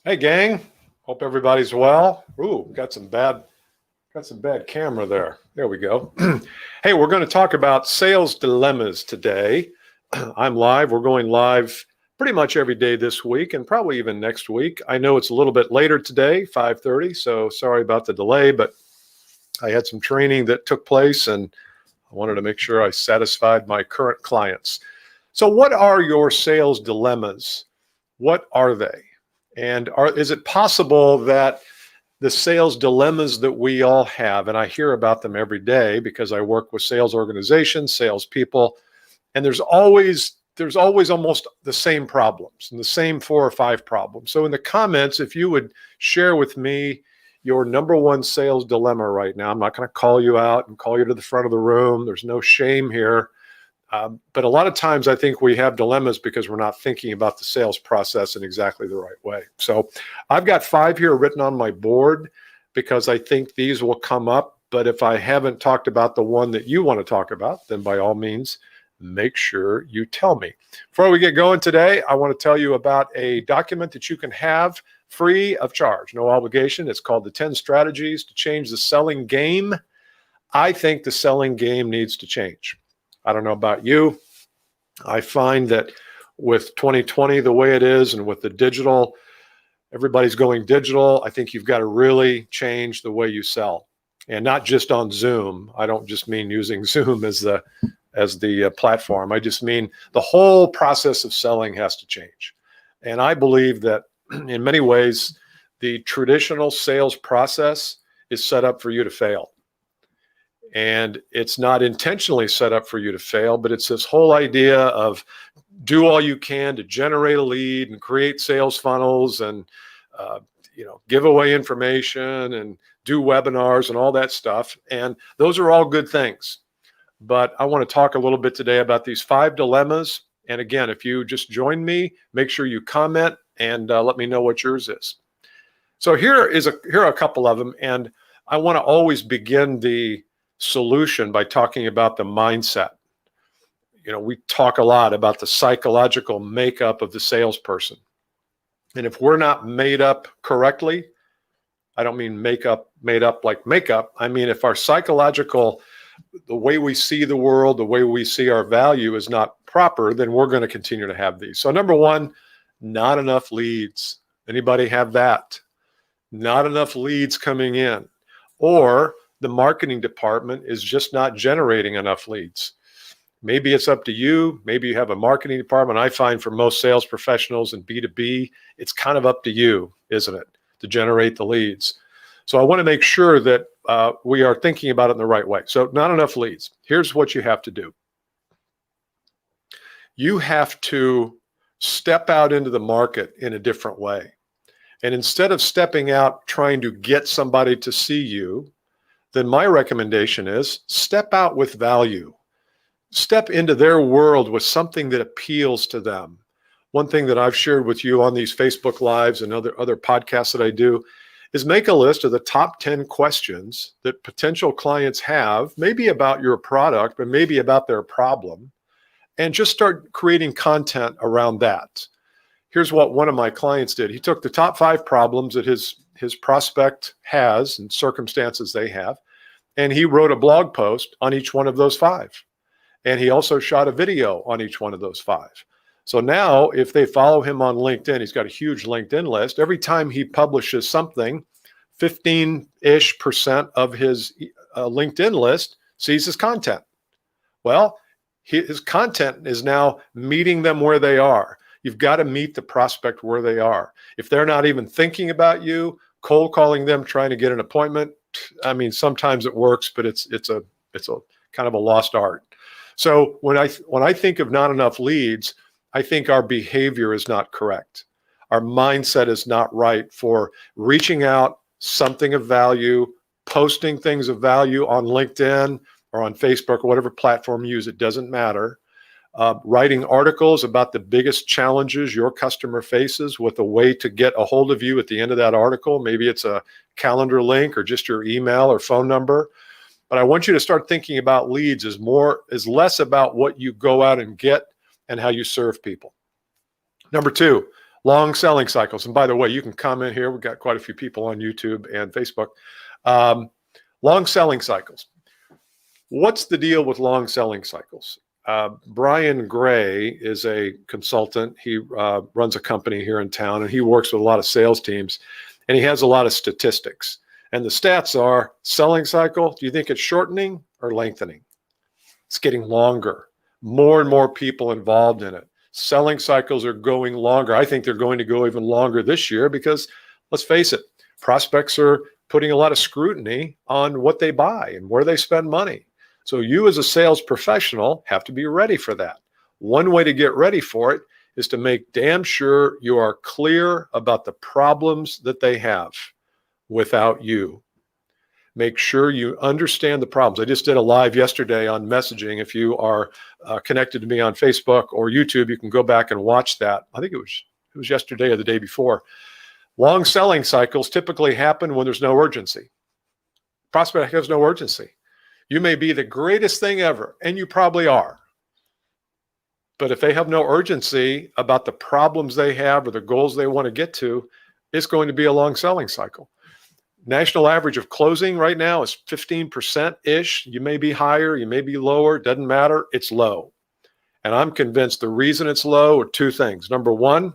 Hey gang, hope everybody's well. Ooh, got some bad camera there. There we go. Hey, we're going to talk about sales dilemmas today. I'm live. We're going live pretty much every day this week and probably even next week. I know it's a little bit later today, 5:30, so sorry about the delay, but I had some training that took place and I wanted to make sure I satisfied my current clients. So what are your sales dilemmas? What are they? And is it possible that the sales dilemmas that we all have, and I hear about them every day because I work with sales organizations, salespeople, and there's always almost the same problems and the same 4 or 5 problems. So in the comments, if you would share with me your number one sales dilemma right now, I'm not going to call you out and call you to the front of the room. There's no shame here. But a lot of times I think we have dilemmas because we're not thinking about the sales process in exactly the right way. So I've got 5 here written on my board because I think these will come up. But if I haven't talked about the one that you want to talk about, then by all means, make sure you tell me. Before we get going today, I want to tell you about a document that you can have free of charge, no obligation. It's called the 10 Strategies to Change the Selling Game. I think the selling game needs to change. I don't know about you. I find that with 2020 the way it is and with the digital, everybody's going digital. I think you've got to really change the way you sell, and not just on Zoom. I don't just mean using Zoom as the platform. I just mean the whole process of selling has to change. And I believe that in many ways, the traditional sales process is set up for you to fail. And it's not intentionally set up for you to fail, but it's this whole idea of do all you can to generate a lead and create sales funnels and give away information and do webinars and all that stuff. And those are all good things. But I want to talk a little bit today about these 5 dilemmas. And again, if you just joined me, make sure you comment and let me know what yours is. So here are a couple of them. And I want to always begin the solution by talking about the mindset. We talk a lot about the psychological makeup of the salesperson. And if we're not made up correctly, I don't mean made up like makeup. I mean, if our psychological, the way we see the world, the way we see our value is not proper, then we're going to continue to have these. So number one, not enough leads. Anybody have that? Not enough leads coming in. Or the marketing department is just not generating enough leads. Maybe it's up to you. Maybe you have a marketing department. I find for most sales professionals in B2B, it's kind of up to you, isn't it, to generate the leads. So I want to make sure that we are thinking about it in the right way. So not enough leads. Here's what you have to do. You have to step out into the market in a different way. And instead of stepping out trying to get somebody to see you, then my recommendation is step out with value. Step into their world with something that appeals to them. One thing that I've shared with you on these Facebook Lives and other podcasts that I do is make a list of the top 10 questions that potential clients have, maybe about your product, but maybe about their problem, and just start creating content around that. Here's what one of my clients did. He took the top 5 problems that his prospect has and circumstances they have, and he wrote a blog post on each one of those 5. And he also shot a video on each one of those 5. So now if they follow him on LinkedIn, he's got a huge LinkedIn list. Every time he publishes something, 15-ish% of his LinkedIn list sees his content. Well, his content is now meeting them where they are. You've got to meet the prospect where they are. If they're not even thinking about you, cold calling them, trying to get an appointment, I mean, sometimes it works, but it's a kind of a lost art. So when I think of not enough leads, I think our behavior is not correct. Our mindset is not right for reaching out, something of value, posting things of value on LinkedIn or on Facebook or whatever platform you use, it doesn't matter. Writing articles about the biggest challenges your customer faces with a way to get a hold of you at the end of that article. Maybe it's a calendar link or just your email or phone number. But I want you to start thinking about leads as less about what you go out and get and how you serve people. Number 2, Long selling cycles. And by the way, you can comment here. We've got quite a few people on YouTube and Facebook. Long selling cycles. What's the deal with long selling cycles? Brian Gray is a consultant. He runs a company here in town, and he works with a lot of sales teams, and he has a lot of statistics. And the stats are selling cycle. Do you think it's shortening or lengthening? It's getting longer. More and more people involved in it. Selling cycles are going longer. I think they're going to go even longer this year because, let's face it, prospects are putting a lot of scrutiny on what they buy and where they spend money. So you as a sales professional have to be ready for that. One way to get ready for it is to make damn sure you are clear about the problems that they have without you. Make sure you understand the problems. I just did a live yesterday on messaging. If you are connected to me on Facebook or YouTube, you can go back and watch that. I think it was yesterday or the day before. Long selling cycles typically happen when there's no urgency. Prospect has no urgency. You may be the greatest thing ever, and you probably are. But if they have no urgency about the problems they have or the goals they want to get to, it's going to be a long selling cycle. National average of closing right now is 15%-ish. You may be higher, you may be lower, doesn't matter, it's low. And I'm convinced the reason it's low are two things. Number one,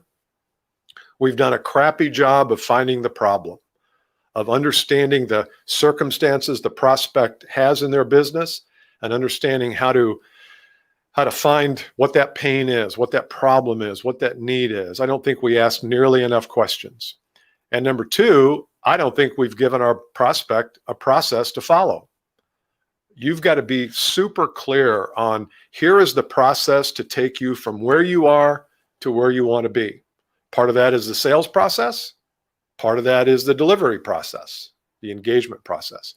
we've done a crappy job of finding the problem, of understanding the circumstances the prospect has in their business and understanding how to find what that pain is, what that problem is, what that need is. I don't think we ask nearly enough questions. And number two, I don't think we've given our prospect a process to follow. You've got to be super clear on here is the process to take you from where you are to where you want to be. Part of that is the sales process. Part of that is the delivery process, the engagement process.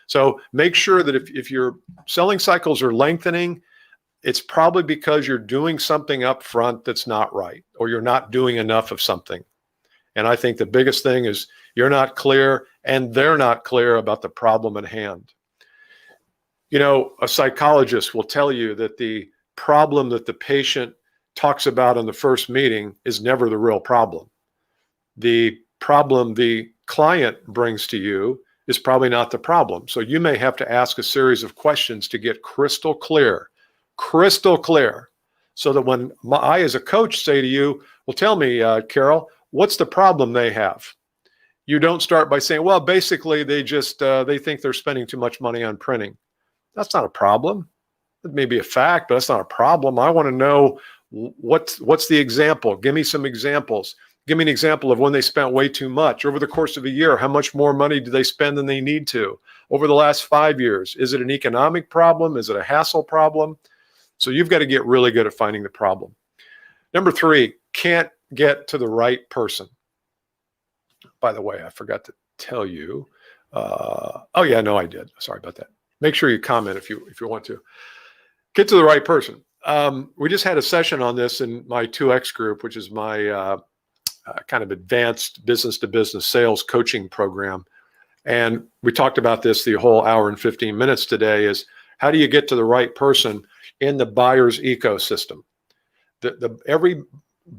So make sure that if your selling cycles are lengthening, it's probably because you're doing something up front that's not right, or you're not doing enough of something. And I think the biggest thing is you're not clear and they're not clear about the problem at hand. You know, a psychologist will tell you that the problem that the patient talks about in the first meeting is never the real problem. The problem the client brings to you is probably not the problem. So you may have to ask a series of questions to get crystal clear, so that when I as a coach say to you, well, tell me, Carol, what's the problem they have? You don't start by saying, well, basically they just, they think they're spending too much money on printing. That's not a problem. It may be a fact, but that's not a problem. I want to know what's the example. Give me some examples. Give me an example of when they spent way too much. Over the course of a year, how much more money do they spend than they need to? Over the last 5 years, is it an economic problem? Is it a hassle problem? So you've got to get really good at finding the problem. Number three, can't get to the right person. By the way, I forgot to tell you. Oh yeah, no, I did. Sorry about that. Make sure you comment if you want to. Get to the right person. We just had a session on this in my 2X group, which is my kind of advanced business-to-business sales coaching program. And we talked about this the whole hour and 15 minutes today is how do you get to the right person in the buyer's ecosystem? Every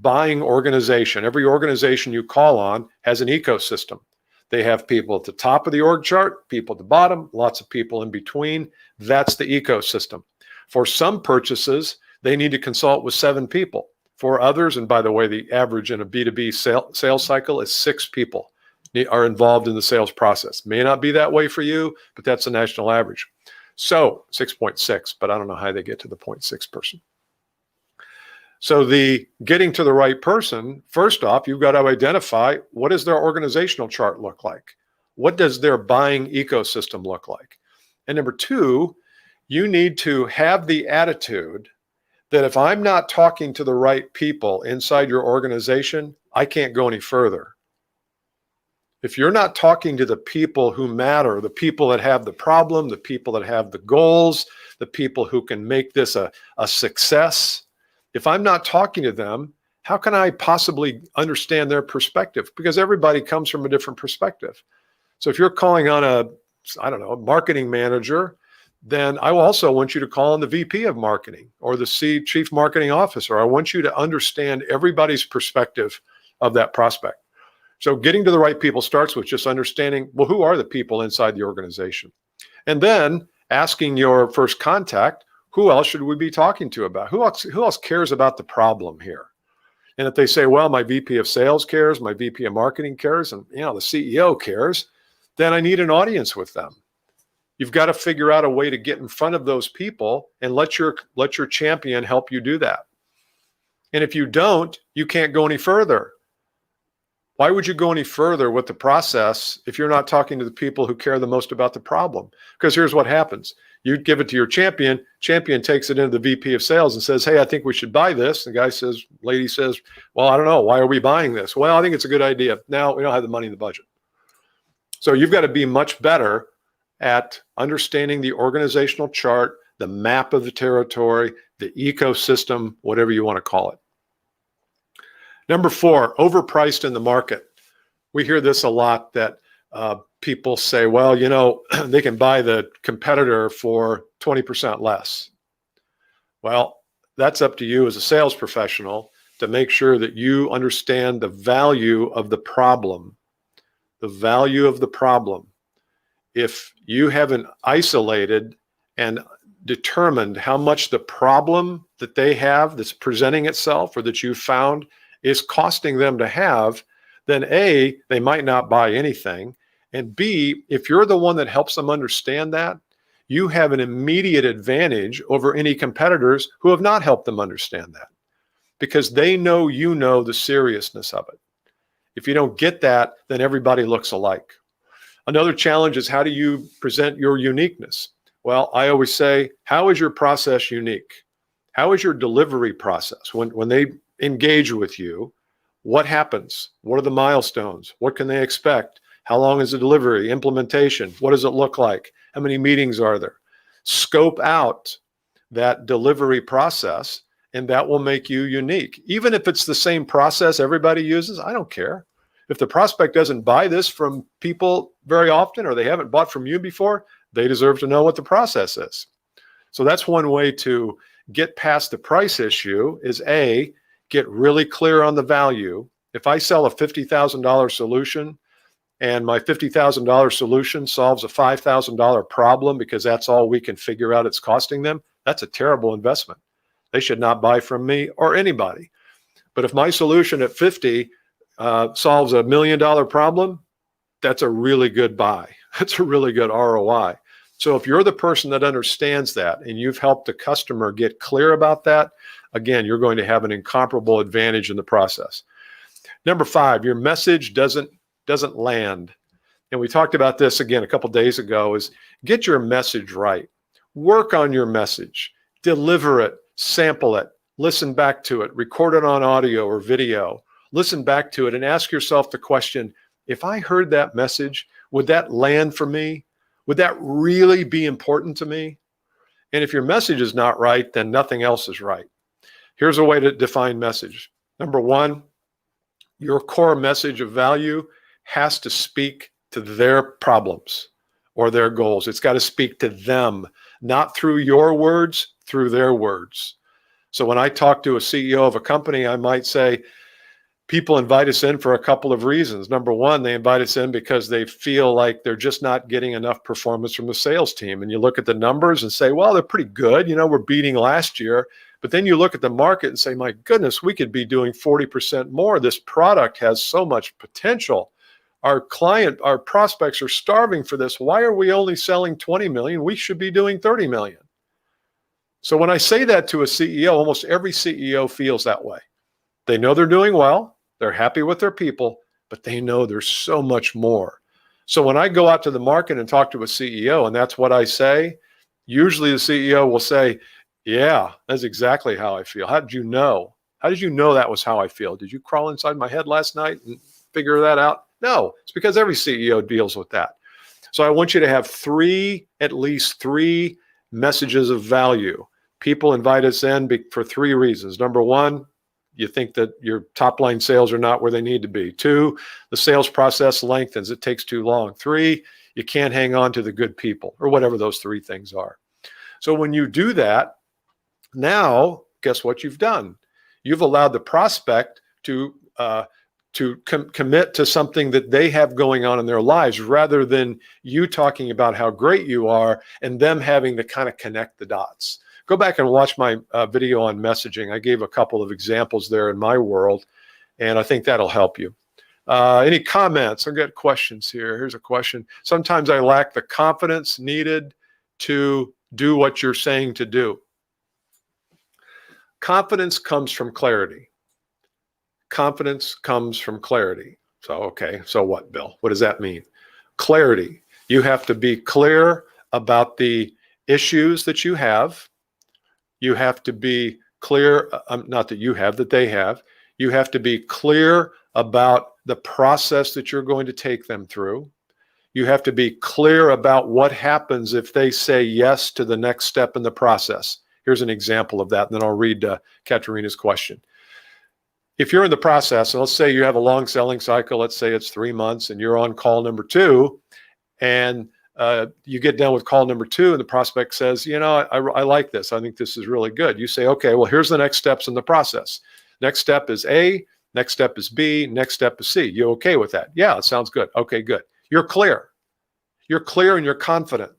buying organization, every organization you call on has an ecosystem. They have people at the top of the org chart, people at the bottom, lots of people in between. That's the ecosystem. For some purchases, they need to consult with 7 people. For others, and by the way, the average in a B2B sales cycle is 6 people are involved in the sales process. May not be that way for you, but that's the national average. So 6.6, but I don't know how they get to the 0.6 person. So the getting to the right person, first off, you've got to identify what does their organizational chart look like? What does their buying ecosystem look like? And number two, you need to have the attitude that if I'm not talking to the right people inside your organization, I can't go any further. If you're not talking to the people who matter, the people that have the problem, the people that have the goals, the people who can make this a success, if I'm not talking to them, how can I possibly understand their perspective? Because everybody comes from a different perspective. So if you're calling on a marketing manager, then I will also want you to call on the VP of marketing or the chief marketing officer. I want you to understand everybody's perspective of that prospect. So getting to the right people starts with just understanding, well, who are the people inside the organization? And then asking your first contact, who else should we be talking to about? Who else cares about the problem here? And if they say, well, my VP of sales cares, my VP of marketing cares, and the CEO cares, then I need an audience with them. You've got to figure out a way to get in front of those people and let your champion help you do that. And if you don't, you can't go any further. Why would you go any further with the process if you're not talking to the people who care the most about the problem? Because here's what happens. You give it to your champion takes it into the VP of sales and says, hey, I think we should buy this. The guy says, lady says, well, I don't know. Why are we buying this? Well, I think it's a good idea. Now we don't have the money in the budget. So you've got to be much better at understanding the organizational chart, the map of the territory, the ecosystem, whatever you want to call it. Number 4, overpriced in the market. We hear this a lot, that people say, well, they can buy the competitor for 20% less. Well, that's up to you as a sales professional to make sure that you understand the value of the problem. The value of the problem. If you haven't isolated and determined how much the problem that they have that's presenting itself or that you found is costing them to have, then A, they might not buy anything. And B, if you're the one that helps them understand that, you have an immediate advantage over any competitors who have not helped them understand that, because they know the seriousness of it. If you don't get that, then everybody looks alike. Another challenge is, how do you present your uniqueness? Well, I always say, how is your process unique? How is your delivery process? When they engage with you, what happens? What are the milestones? What can they expect? How long is the delivery? Implementation? What does it look like? How many meetings are there? Scope out that delivery process, and that will make you unique. Even if it's the same process everybody uses, I don't care. If the prospect doesn't buy this from people very often, or they haven't bought from you before, they deserve to know what the process is. So that's one way to get past the price issue, is A, get really clear on the value. If I sell a $50,000 solution and my $50,000 solution solves a $5,000 problem because that's all we can figure out it's costing them, that's a terrible investment. They should not buy from me or anybody. But if my solution at 50 solves $1 million problem, that's a really good buy. That's a really good ROI. So if you're the person that understands that and you've helped the customer get clear about that, again, you're going to have an incomparable advantage in the process. Number 5, your message doesn't land. And we talked about this again a couple days ago, is get your message right. Work on your message. Deliver it, sample it, listen back to it, record it on audio or video, listen back to it and ask yourself the question, if I heard that message, would that land for me? Would that really be important to me? And if your message is not right, then nothing else is right. Here's a way to define message. Number 1, your core message of value has to speak to their problems or their goals. It's got to speak to them, not through your words, through their words. So when I talk to a CEO of a company, I might say, people invite us in for a couple of reasons. Number 1, they invite us in because they feel like they're just not getting enough performance from the sales team. And you look at the numbers and say, well, they're pretty good. We're beating last year. But then you look at the market and say, my goodness, we could be doing 40% more. This product has so much potential. Our prospects are starving for this. Why are we only selling 20 million? We should be doing 30 million. So when I say that to a CEO, almost every CEO feels that way. They know they're doing well. They're happy with their people, but they know there's so much more. So when I go out to the market and talk to a CEO, and that's what I say, usually the CEO will say, yeah, that's exactly how I feel. How did you know? How did you know that was how I feel? Did you crawl inside my head last night and figure that out? No, it's because every CEO deals with that. So I want you to have at least three messages of value. People invite us in for 3 reasons. Number 1, you think that your top line sales are not where they need to be. 2, the sales process lengthens. It takes too long. 3, you can't hang on to the good people, or whatever those 3 things are. So when you do that, now guess what you've done? You've allowed the prospect to to commit to something that they have going on in their lives, rather than you talking about how great you are and them having to kind of connect the dots. Go back and watch my video on messaging. I gave a couple of examples there in my world, and I think that'll help you. Any comments? I've got questions here. Here's a question. Sometimes I lack the confidence needed to do what you're saying to do. Confidence comes from clarity. Confidence comes from clarity. So, okay, so what, Bill? What does that mean? Clarity. You have to be clear about the issues that you have. You have to be clear, not that you have, that they have. You have to be clear about the process that you're going to take them through. You have to be clear about what happens if they say yes to the next step in the process. Here's an example of that, and then I'll read Katerina's question. If you're in the process, and let's say you have a long selling cycle, let's say it's 3 months, and you're on call number 2, and you get done with call number 2, and the prospect says, you know, I like this. I think this is really good. You say, okay, well, here's the next steps in the process. Next step is A, next step is B, next step is C. You okay with that? Yeah, it sounds good. Okay, good. You're clear. You're clear and you're confident.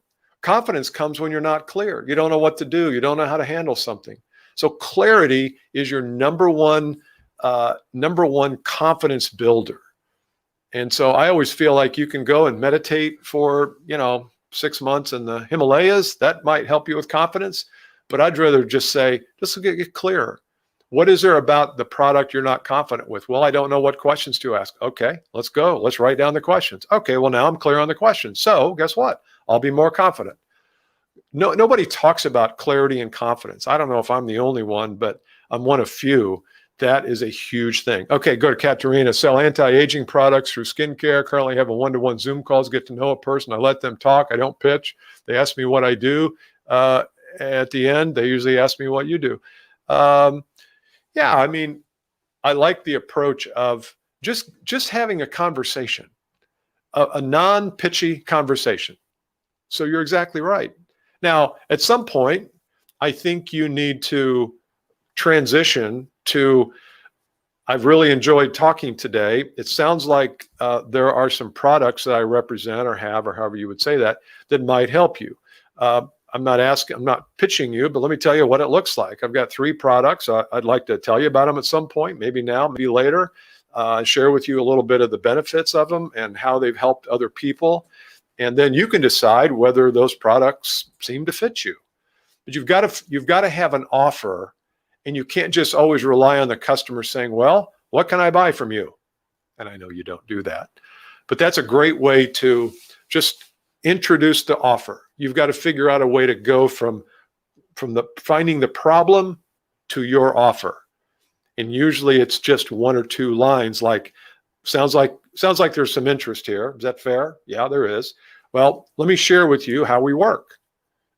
Confidence comes when you're not clear. You don't know what to do. You don't know how to handle something. So clarity is your number one confidence builder. And so I always feel like you can go and meditate for, 6 months in the Himalayas. That might help you with confidence. But I'd rather just say, just get clearer. What is there about the product you're not confident with? Well, I don't know what questions to ask. Okay, let's go. Let's write down the questions. Okay, well, now I'm clear on the questions. So guess what? I'll be more confident. Nobody talks about clarity and confidence. I don't know if I'm the only one, but I'm one of few. That is a huge thing. Okay, go to Katerina. Sell anti-aging products through skincare. Currently have a one-to-one Zoom calls, get to know a person. I let them talk. I don't pitch. They ask me what I do. At the end, they usually ask me what you do. Yeah, I mean, I like the approach of just having a conversation, a non-pitchy conversation. So you're exactly right. Now, at some point, I think you need to transition to, I've really enjoyed talking today. It sounds like there are some products that I represent or have, or however you would say that might help you. I'm not pitching you, but let me tell you what it looks like. I've got 3 products. I'd like to tell you about them at some point, maybe now, maybe later, share with you a little bit of the benefits of them and how they've helped other people. And then you can decide whether those products seem to fit you. But you've got to have an offer, and you can't just always rely on the customer saying, well, what can I buy from you? And I know you don't do that, but that's a great way to just introduce the offer. You've got to figure out a way to go from finding the problem to your offer. And usually it's just 1 or 2 lines, like, sounds like there's some interest here. Is that fair? Yeah, there is. Well, let me share with you how we work.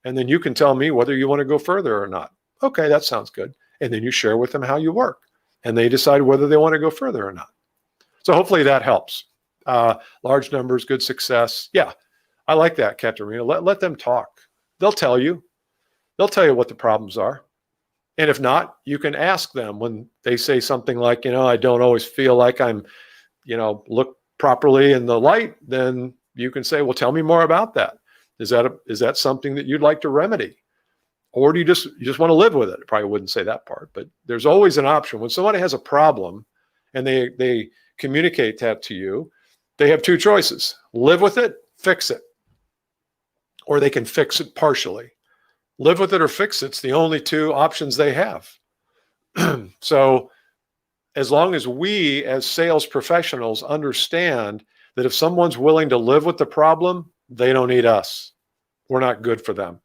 And then you can tell me whether you want to go further or not. Okay, that sounds good. And then you share with them how you work. And they decide whether they want to go further or not. So hopefully that helps. Large numbers, good success. Yeah, I like that, Katerina. Let them talk. They'll tell you. They'll tell you what the problems are. And if not, you can ask them when they say something like, I don't always feel like I'm, look properly in the light. Then you can say, well, tell me more about that. Is that something that you'd like to remedy? Or do you just want to live with it? I probably wouldn't say that part, but there's always an option. When somebody has a problem and they communicate that to you, they have 2 choices: live with it, fix it. Or they can fix it partially. Live with it or fix it's the only 2 options they have. So as long as we as sales professionals understand that if someone's willing to live with the problem, they don't need us. We're not good for them.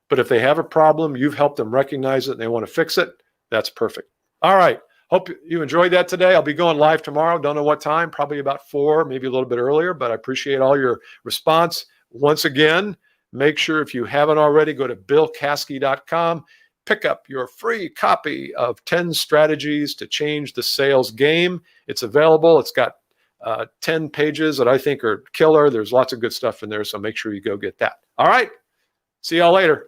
But if they have a problem, you've helped them recognize it and they want to fix it, that's perfect. All right. Hope you enjoyed that today. I'll be going live tomorrow. Don't know what time, probably about 4, maybe a little bit earlier, but I appreciate all your response. Once again, make sure, if you haven't already, go to billcaskey.com, pick up your free copy of 10 Strategies to Change the Sales Game. It's available. It's got 10 pages that I think are killer. There's lots of good stuff in there, so make sure you go get that. All right. See y'all later.